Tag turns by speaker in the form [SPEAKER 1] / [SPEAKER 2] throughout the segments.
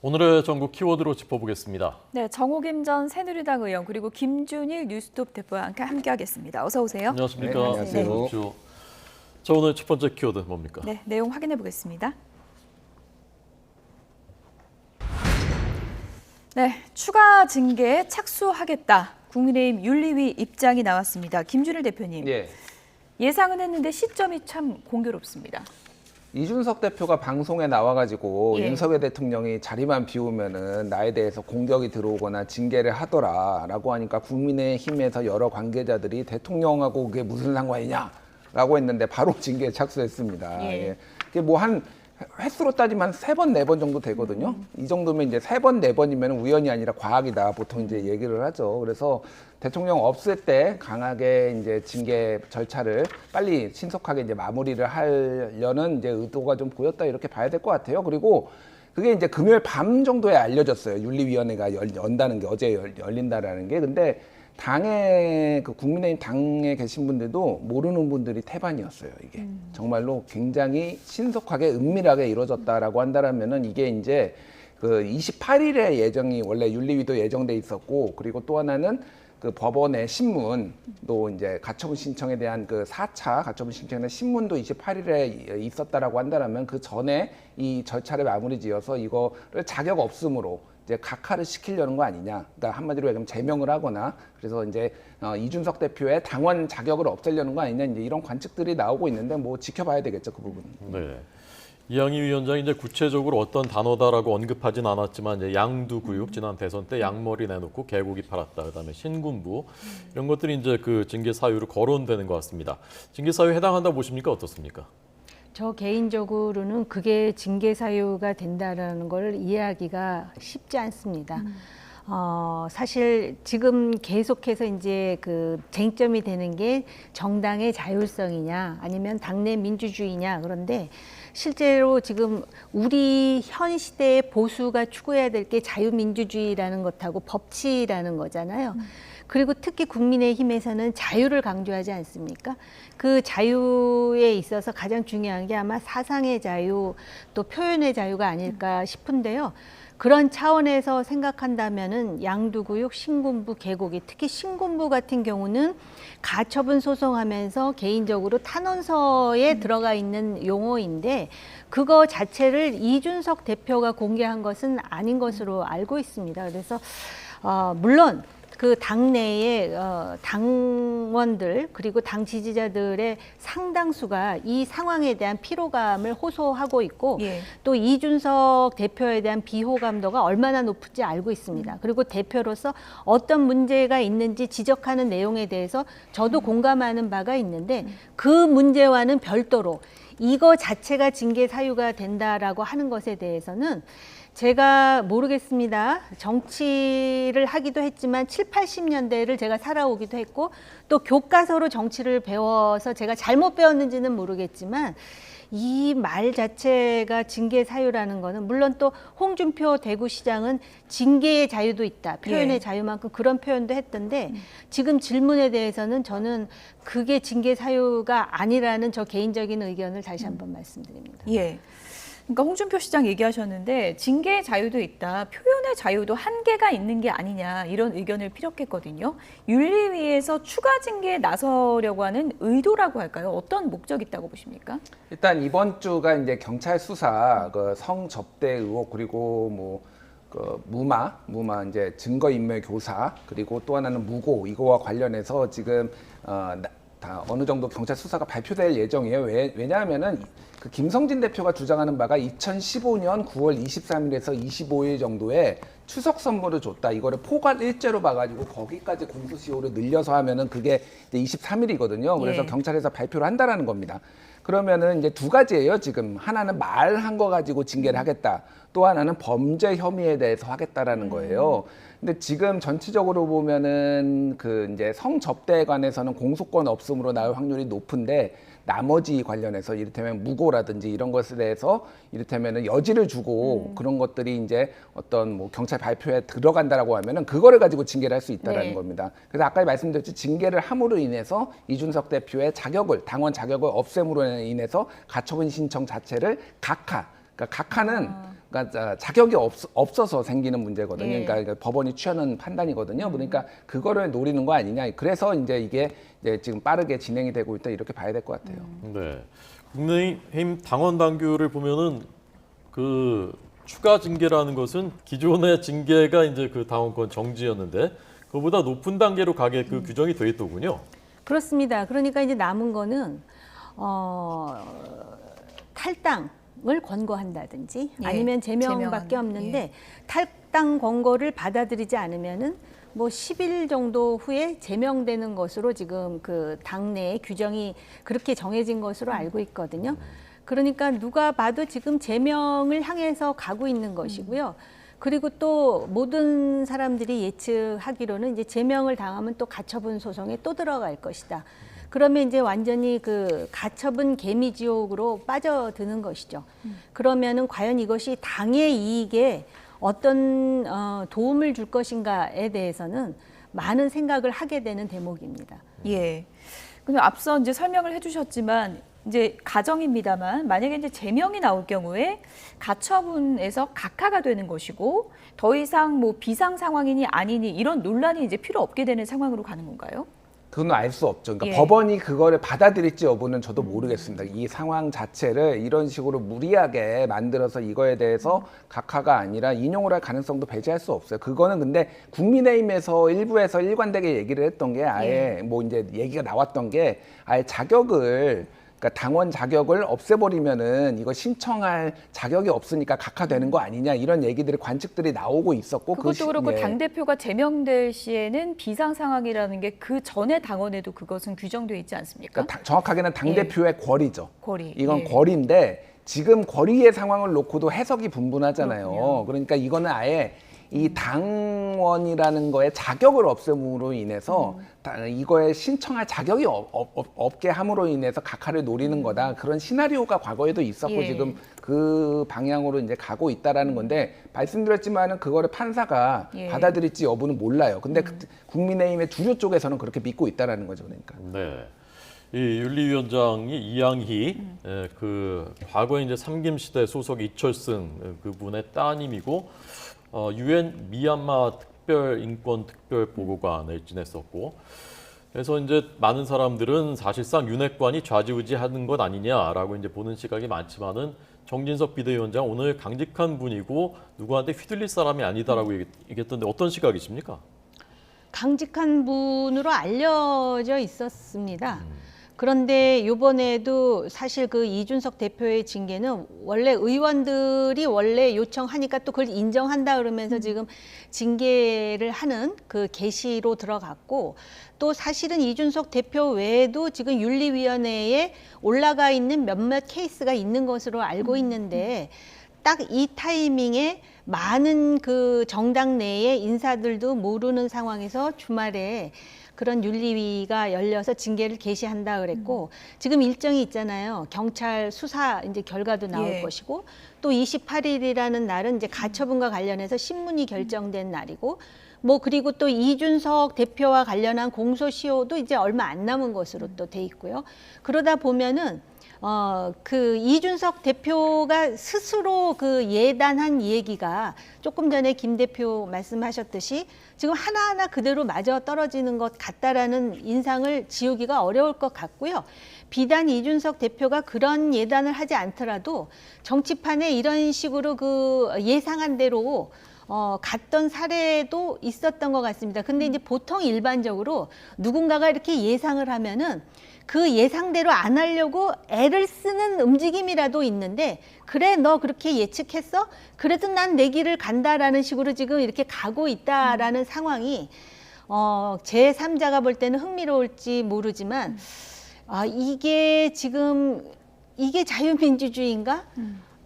[SPEAKER 1] 오늘의 전국 키워드로 짚어보겠습니다.
[SPEAKER 2] 네, 정호김 전 새누리당 의원 그리고 김준일 뉴스톱 대표와 함께하겠습니다. 어서 오세요.
[SPEAKER 1] 안녕하십니까?
[SPEAKER 3] 네, 안녕하세요.
[SPEAKER 1] 오십시오. 자, 오늘 첫 번째 키워드 뭡니까?
[SPEAKER 2] 네, 내용 확인해 보겠습니다. 네, 추가 징계에 착수하겠다. 국민의힘 윤리위 입장이 나왔습니다. 김준일 대표님.
[SPEAKER 3] 예.
[SPEAKER 2] 예상은 했는데 시점이 참 공교롭습니다.
[SPEAKER 3] 이준석 대표가 방송에 나와가지고
[SPEAKER 2] 예.
[SPEAKER 3] 윤석열 대통령이 자리만 비우면은 나에 대해서 공격이 들어오거나 징계를 하더라라고 하니까 국민의힘에서 여러 관계자들이 대통령하고 그게 무슨 상관이냐라고 했는데 바로 징계에 착수했습니다.
[SPEAKER 2] 예.
[SPEAKER 3] 예. 그게 뭐 한 횟수로 따지면 3번, 4번 정도 되거든요. 이 정도면 이제 3번, 4번이면 우연이 아니라 과학이다. 보통 이제 얘기를 하죠. 그래서 대통령 없을 때 강하게 이제 징계 절차를 빨리 신속하게 이제 마무리를 하려는 이제 의도가 좀 보였다 이렇게 봐야 될 것 같아요. 그리고 그게 이제 금요일 밤 정도에 알려졌어요. 윤리위원회가 연다는 게 어제 열린다라는 게. 근데 당에 그 국민의힘 당에 계신 분들도 모르는 분들이 태반이었어요. 이게 정말로 굉장히 신속하게 은밀하게 이루어졌다라고 한다라면은 이게 이제 그 28일에 예정이 원래 윤리위도 예정돼 있었고 그리고 또 하나는 그 법원의 신문도 이제 가처분 신청에 대한 그 4차 가처분 신청에 대한 신문도 28일에 있었다라고 한다라면 그 전에 이 절차를 마무리 지어서 이거를 자격 없음으로 이제 각하를 시키려는 거 아니냐. 그러니까 한마디로 얘기하면 제명을 하거나 그래서 이제 이준석 대표의 당원 자격을 없애려는 거 아니냐. 이제 이런 관측들이 나오고 있는데 뭐 지켜봐야 되겠죠, 그 부분은.
[SPEAKER 1] 네. 이양희 위원장이 이제 구체적으로 어떤 단어다라고 언급하진 않았지만 이제 양두구육 지난 대선 때 양머리 내놓고 개고기 팔았다. 그다음에 신군부 이런 것들이 이제 그 징계 사유로 거론되는 것 같습니다. 징계 사유에 해당한다 보십니까? 어떻습니까?
[SPEAKER 4] 저 개인적으로는 그게 징계 사유가 된다라는 걸 이해하기가 쉽지 않습니다. 사실 지금 계속해서 이제 그 쟁점이 되는 게 정당의 자율성이냐 아니면 당내 민주주의냐. 그런데 실제로 지금 우리 현 시대의 보수가 추구해야 될 게 자유민주주의라는 것하고 법치라는 거잖아요. 그리고 특히 국민의힘에서는 자유를 강조하지 않습니까? 그 자유에 있어서 가장 중요한 게 아마 사상의 자유, 또 표현의 자유가 아닐까 싶은데요. 그런 차원에서 생각한다면은 양두구육, 신군부, 개고기, 특히 신군부 같은 경우는 가처분 소송하면서 개인적으로 탄원서에 들어가 있는 용어인데 그거 자체를 이준석 대표가 공개한 것은 아닌 것으로 알고 있습니다. 그래서 물론 그 당내의 당원들 그리고 당 지지자들의 상당수가 이 상황에 대한 피로감을 호소하고 있고
[SPEAKER 2] 예.
[SPEAKER 4] 또 이준석 대표에 대한 비호감도가 얼마나 높을지 알고 있습니다. 그리고 대표로서 어떤 문제가 있는지 지적하는 내용에 대해서 저도 공감하는 바가 있는데 그 문제와는 별도로 이거 자체가 징계 사유가 된다라고 하는 것에 대해서는 제가 모르겠습니다. 정치를 하기도 했지만 7, 80년대를 제가 살아오기도 했고 또 교과서로 정치를 배워서 제가 잘못 배웠는지는 모르겠지만 이 말 자체가 징계 사유라는 거는 물론 또 홍준표 대구시장은 징계의 자유도 있다. 표현의
[SPEAKER 2] 예.
[SPEAKER 4] 자유만큼 그런 표현도 했던데 지금 질문에 대해서는 저는 그게 징계 사유가 아니라는 저 개인적인 의견을 다시 한번 말씀드립니다.
[SPEAKER 2] 예. 그러니까 홍준표 시장 얘기하셨는데 징계의 자유도 있다, 표현의 자유도 한계가 있는 게 아니냐 이런 의견을 피력했거든요. 윤리위에서 추가 징계에 나서려고 하는 의도라고 할까요? 어떤 목적이 있다고 보십니까?
[SPEAKER 3] 일단 이번 주가 이제 경찰 수사 그 성접대 의혹 그리고 뭐 그 무마 이제 증거인멸 교사 그리고 또 하나는 무고 이거와 관련해서 지금 다 어느 정도 경찰 수사가 발표될 예정이에요. 왜냐하면은 그 김성진 대표가 주장하는 바가 2015년 9월 23일에서 25일 정도에 추석 선물을 줬다. 이거를 포괄 일죄로 봐가지고 거기까지 공소시효를 늘려서 하면은 그게 이제 23일이거든요. 그래서
[SPEAKER 2] 예.
[SPEAKER 3] 경찰에서 발표를 한다라는 겁니다. 그러면은 이제 두 가지예요. 지금 하나는 말한 거 가지고 징계를 하겠다. 또 하나는 범죄 혐의에 대해서 하겠다라는 거예요. 근데 지금 전체적으로 보면은 그 이제 성접대에 관해서는 공소권 없음으로 나올 확률이 높은데 나머지 관련해서 이를테면 무고라든지 이런 것에 대해서 이를테면은 여지를 주고 그런 것들이 이제 어떤 뭐 경찰 발표에 들어간다라고 하면은 그거를 가지고 징계를 할 수 있다라는
[SPEAKER 2] 네.
[SPEAKER 3] 겁니다. 그래서 아까 말씀드렸듯이 징계를 함으로 인해서 이준석 대표의 자격을 당원 자격을 없앰으로 인해서 가처분 신청 자체를 각하. 그러니까 각하는 그러니까 자격이 없어서 생기는 문제거든요.
[SPEAKER 2] 예.
[SPEAKER 3] 그러니까 법원이 취하는 판단이거든요. 그러니까 그거를 노리는 거 아니냐. 그래서 이제 이게 이제 지금 빠르게 진행이 되고 있다 이렇게 봐야 될 것 같아요.
[SPEAKER 1] 네. 국민의힘 당원 당규를 보면은 그 추가 징계라는 것은 기존의 징계가 이제 그 당원권 정지였는데 그보다 높은 단계로 가게 그 규정이 돼 있더군요.
[SPEAKER 4] 그렇습니다. 그러니까 이제 남은 거는 탈당을 권고한다든지
[SPEAKER 2] 예,
[SPEAKER 4] 아니면 제명밖에
[SPEAKER 2] 제명하는,
[SPEAKER 4] 없는데 탈당 권고를 받아들이지 않으면은 뭐 10일 정도 후에 제명되는 것으로 지금 그 당내의 규정이 그렇게 정해진 것으로 알고 있거든요. 그러니까 누가 봐도 지금 제명을 향해서 가고 있는 것이고요. 그리고 또 모든 사람들이 예측하기로는 이제 제명을 당하면 또 가처분 소송에 또 들어갈 것이다. 그러면 이제 완전히 그 가처분 개미지옥으로 빠져드는 것이죠. 그러면은 과연 이것이 당의 이익에 어떤 도움을 줄 것인가에 대해서는 많은 생각을 하게 되는 대목입니다.
[SPEAKER 2] 예. 근데 앞서 이제 설명을 해주셨지만 이제 가정입니다만 만약에 이제 제명이 나올 경우에 가처분에서 각하가 되는 것이고 더 이상 뭐 비상 상황이니 아니니 이런 논란이 이제 필요 없게 되는 상황으로 가는 건가요?
[SPEAKER 3] 그건 알 수 없죠. 그러니까
[SPEAKER 2] 예.
[SPEAKER 3] 법원이 그거를 받아들일지 여부는 저도 모르겠습니다. 이 상황 자체를 이런 식으로 무리하게 만들어서 이거에 대해서 각하가 아니라 인용을 할 가능성도 배제할 수 없어요. 그거는 근데 국민의힘에서 일부에서 일관되게 얘기를 했던 게 아예 뭐 이제 얘기가 나왔던 게 아예 자격을 그러니까 당원 자격을 없애버리면은 이거 신청할 자격이 없으니까 각하되는 거 아니냐 이런 얘기들이 관측들이 나오고 있었고
[SPEAKER 2] 그것도 그렇고
[SPEAKER 3] 예.
[SPEAKER 2] 당대표가 제명될 시에는 비상 상황이라는 게 그 전에 당원에도 그것은 규정되어 있지 않습니까?
[SPEAKER 3] 그러니까 정확하게는 당대표의 권리죠.
[SPEAKER 2] 권리.
[SPEAKER 3] 이건
[SPEAKER 2] 예.
[SPEAKER 3] 권리인데 지금 권리의 상황을 놓고도 해석이 분분하잖아요.
[SPEAKER 2] 그렇군요.
[SPEAKER 3] 그러니까 이거는 아예 이 당원이라는 거에 자격을 없앰으로 인해서 이거에 신청할 자격이 없게 함으로 인해서 각하를 노리는 거다. 그런 시나리오가 과거에도 있었고
[SPEAKER 2] 예.
[SPEAKER 3] 지금 그 방향으로 이제 가고 있다라는 건데 말씀드렸지만은 그거를 판사가
[SPEAKER 2] 예.
[SPEAKER 3] 받아들일지 여부는 몰라요. 근데 국민의힘의 주류 쪽에서는 그렇게 믿고 있다라는 거죠. 그러니까.
[SPEAKER 1] 네. 이 윤리위원장이 이양희 그 과거에 이제 삼김시대 소속 이철승 그분의 따님이고 유엔 미얀마 특별 인권 특별 보고관을 지냈었고 그래서 이제 많은 사람들은 사실상 윤핵관이 좌지우지하는 것 아니냐라고 이제 보는 시각이 많지만은 정진석 비대위원장 오늘 강직한 분이고 누구한테 휘둘릴 사람이 아니다라고 얘기했던데 어떤 시각이십니까?
[SPEAKER 4] 강직한 분으로 알려져 있었습니다. 그런데 이번에도 사실 그 이준석 대표의 징계는 원래 의원들이 원래 요청하니까 또 그걸 인정한다 그러면서 지금 징계를 하는 그 계시로 들어갔고 또 사실은 이준석 대표 외에도 지금 윤리위원회에 올라가 있는 몇몇 케이스가 있는 것으로 알고 있는데 딱 이 타이밍에 많은 그 정당 내의 인사들도 모르는 상황에서 주말에 그런 윤리위가 열려서 징계를 개시한다 그랬고 지금 일정이 있잖아요. 경찰 수사 이제 결과도 나올
[SPEAKER 2] 예.
[SPEAKER 4] 것이고 또 28일이라는 날은 이제 가처분과 관련해서 신문이 결정된 날이고 뭐 그리고 또 이준석 대표와 관련한 공소시효도 이제 얼마 안 남은 것으로 또 돼 있고요. 그러다 보면은 그 이준석 대표가 스스로 그 예단한 얘기가 조금 전에 김 대표 말씀하셨듯이 지금 하나하나 그대로 맞아 떨어지는 것 같다라는 인상을 지우기가 어려울 것 같고요. 비단 이준석 대표가 그런 예단을 하지 않더라도 정치판에 이런 식으로 그 예상한 대로 갔던 사례도 있었던 것 같습니다. 근데 이제 보통 일반적으로 누군가가 이렇게 예상을 하면은 그 예상대로 안 하려고 애를 쓰는 움직임이라도 있는데 그래 너 그렇게 예측했어? 그래도 난 내 길을 간다라는 식으로 지금 이렇게 가고 있다라는 상황이 제3자가 볼 때는 흥미로울지 모르지만 이게 지금 이게 자유민주주의인가?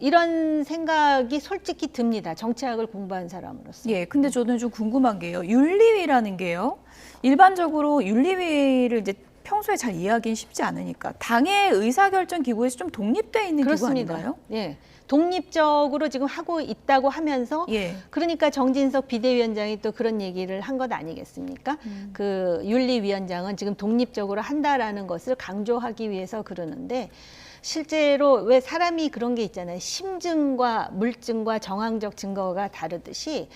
[SPEAKER 4] 이런 생각이 솔직히 듭니다. 정치학을 공부한 사람으로서.
[SPEAKER 2] 예, 근데 저는 좀 궁금한 게요. 윤리위라는 게요. 일반적으로 윤리위를 이제 평소에 잘 이해하기는 쉽지 않으니까 당의 의사결정 기구에서 좀 독립돼 있는
[SPEAKER 4] 그렇습니다.
[SPEAKER 2] 기구 아닌가요?
[SPEAKER 4] 예. 독립적으로 지금 하고 있다고 하면서
[SPEAKER 2] 예.
[SPEAKER 4] 그러니까 정진석 비대위원장이 또 그런 얘기를 한 것 아니겠습니까? 그 윤리위원장은 지금 독립적으로 한다라는 것을 강조하기 위해서 그러는데 실제로 왜 사람이 그런 게 있잖아요. 심증과 물증과 정황적 증거가 다르듯이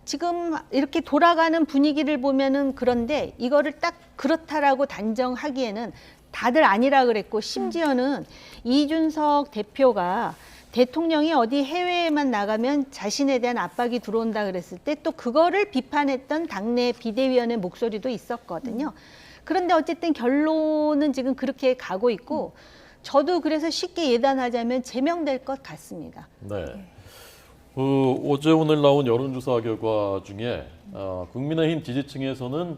[SPEAKER 4] 지금 이렇게 돌아가는 분위기를 보면은 그런데 이거를 딱 그렇다라고 단정하기에는 다들 아니라 그랬고 심지어는 이준석 대표가 대통령이 어디 해외에만 나가면 자신에 대한 압박이 들어온다 그랬을 때 또 그거를 비판했던 당내 비대위원의 목소리도 있었거든요. 그런데 어쨌든 결론은 지금 그렇게 가고 있고 저도 그래서 쉽게 예단하자면 제명될 것 같습니다.
[SPEAKER 1] 네. 어제 오늘 나온 여론조사 결과 중에 국민의힘 지지층에서는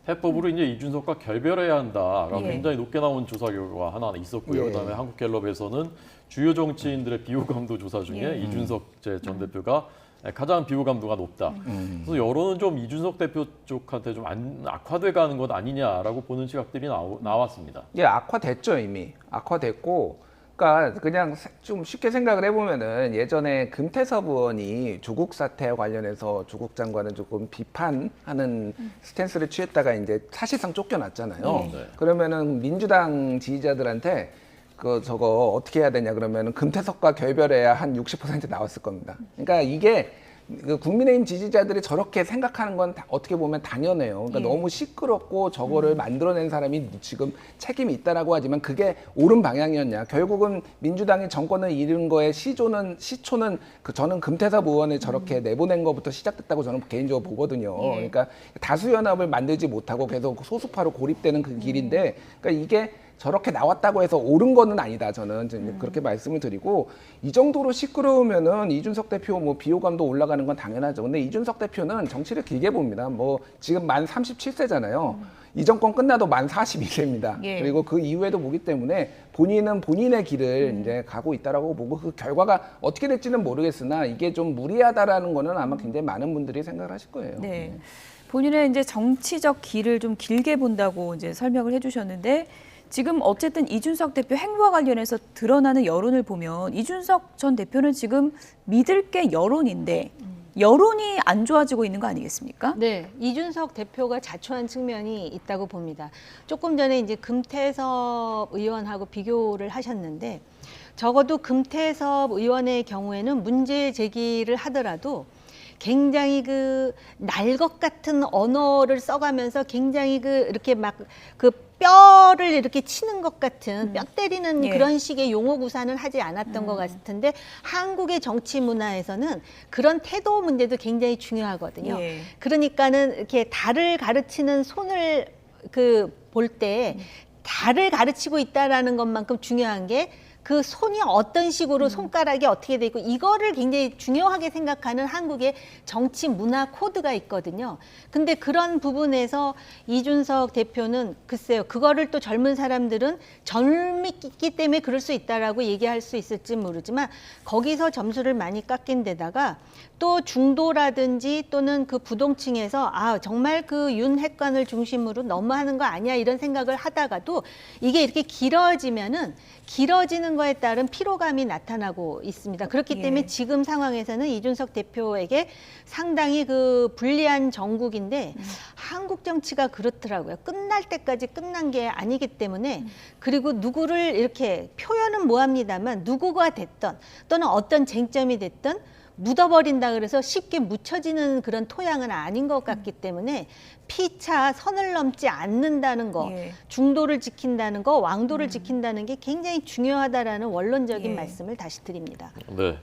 [SPEAKER 1] 해법으로 이제 이준석과 결별해야 한다가
[SPEAKER 2] 예.
[SPEAKER 1] 굉장히 높게 나온 조사 결과 하나 있었고요.
[SPEAKER 3] 예.
[SPEAKER 1] 그다음에 한국갤럽에서는 주요 정치인들의 비호감도 조사 중에
[SPEAKER 2] 예.
[SPEAKER 1] 이준석 전 대표가 가장 비호감도가 높다. 그래서 여론은 좀 이준석 대표 쪽한테 좀 악화돼 가는 것 아니냐라고 보는 시각들이 나왔습니다.
[SPEAKER 3] 예, 악화됐죠 이미. 악화됐고, 그러니까 그냥 좀 쉽게 생각을 해보면은 예전에 금태섭 의원이 조국 사태와 관련해서 조국 장관은 조금 비판하는 스탠스를 취했다가 이제 사실상 쫓겨났잖아요.
[SPEAKER 1] 네.
[SPEAKER 3] 그러면은 민주당 지지자들한테 저거 어떻게 해야 되냐 그러면은 금태섭과 결별해야 한 60% 나왔을 겁니다. 그러니까 이게 국민의힘 지지자들이 저렇게 생각하는 건 어떻게 보면 당연해요. 그러니까 너무 시끄럽고 저거를 만들어낸 사람이 지금 책임이 있다라고 하지만 그게 옳은 방향이었냐. 결국은 민주당이 정권을 잃은 거에 시초는 저는 금태섭 의원을 저렇게 내보낸 것부터 시작됐다고 저는 개인적으로 보거든요. 그러니까 다수연합을 만들지 못하고 계속 소수파로 고립되는 그 길인데, 그러니까 이게 저렇게 나왔다고 해서 옳은 거는 아니다. 저는 그렇게 말씀을 드리고, 이 정도로 시끄러우면은 이준석 대표 뭐 비호감도 올라가는 건 당연하죠. 근데 이준석 대표는 정치를 길게 봅니다. 뭐 지금 만 37세잖아요. 이 정권 끝나도 만 42세입니다.
[SPEAKER 2] 예.
[SPEAKER 3] 그리고 그 이후에도 보기 때문에 본인은 본인의 길을 이제 가고 있다라고 보고, 그 결과가 어떻게 될지는 모르겠으나 이게 좀 무리하다라는 거는 아마 굉장히 많은 분들이 생각을 하실 거예요.
[SPEAKER 2] 네. 본인의 이제 정치적 길을 좀 길게 본다고 이제 설명을 해주셨는데, 지금 어쨌든 이준석 대표 행보와 관련해서 드러나는 여론을 보면 이준석 전 대표는 지금 믿을 게 여론인데 여론이 안 좋아지고 있는 거 아니겠습니까?
[SPEAKER 4] 네, 이준석 대표가 자초한 측면이 있다고 봅니다. 조금 전에 이제 금태섭 의원하고 비교를 하셨는데, 적어도 금태섭 의원의 경우에는 문제 제기를 하더라도 굉장히 날 것 같은 언어를 써가면서 굉장히 이렇게 막 뼈를 이렇게 치는 것 같은 뼈 때리는
[SPEAKER 2] 예.
[SPEAKER 4] 그런 식의 용어 구사는 하지 않았던 것 같은데, 한국의 정치 문화에서는 그런 태도 문제도 굉장히 중요하거든요.
[SPEAKER 2] 예.
[SPEAKER 4] 그러니까는 이렇게 달을 가르치는 손을 볼 때 달을 가르치고 있다라는 것만큼 중요한 게 그 손이 어떤 식으로 손가락이 어떻게 돼 있고, 이거를 굉장히 중요하게 생각하는 한국의 정치 문화 코드가 있거든요. 근데 그런 부분에서 이준석 대표는 글쎄요, 그거를 또 젊은 사람들은 젊기 때문에 그럴 수 있다라고 얘기할 수 있을지 모르지만, 거기서 점수를 많이 깎인 데다가 또 중도라든지 또는 그 부동층에서 정말 윤 핵관을 중심으로 너무하는 거 아니야 이런 생각을 하다가도 이게 이렇게 길어지는 거에 따른 피로감이 나타나고 있습니다. 그렇기 때문에 지금 상황에서는 이준석 대표에게 상당히 불리한 정국인데, 한국 정치가 그렇더라고요. 끝날 때까지 끝난 게 아니기 때문에, 그리고 누구를 이렇게 표현은 뭐합니다만 누구가 됐던 또는 어떤 쟁점이 됐든 묻어버린다 그래서 쉽게 묻혀지는 그런 토양은 아닌 것 같기 때문에 피차 선을 넘지 않는다는 거,
[SPEAKER 2] 예.
[SPEAKER 4] 중도를 지킨다는 거, 왕도를 지킨다는 게 굉장히 중요하다라는 원론적인
[SPEAKER 2] 예.
[SPEAKER 4] 말씀을 다시 드립니다.
[SPEAKER 1] 네.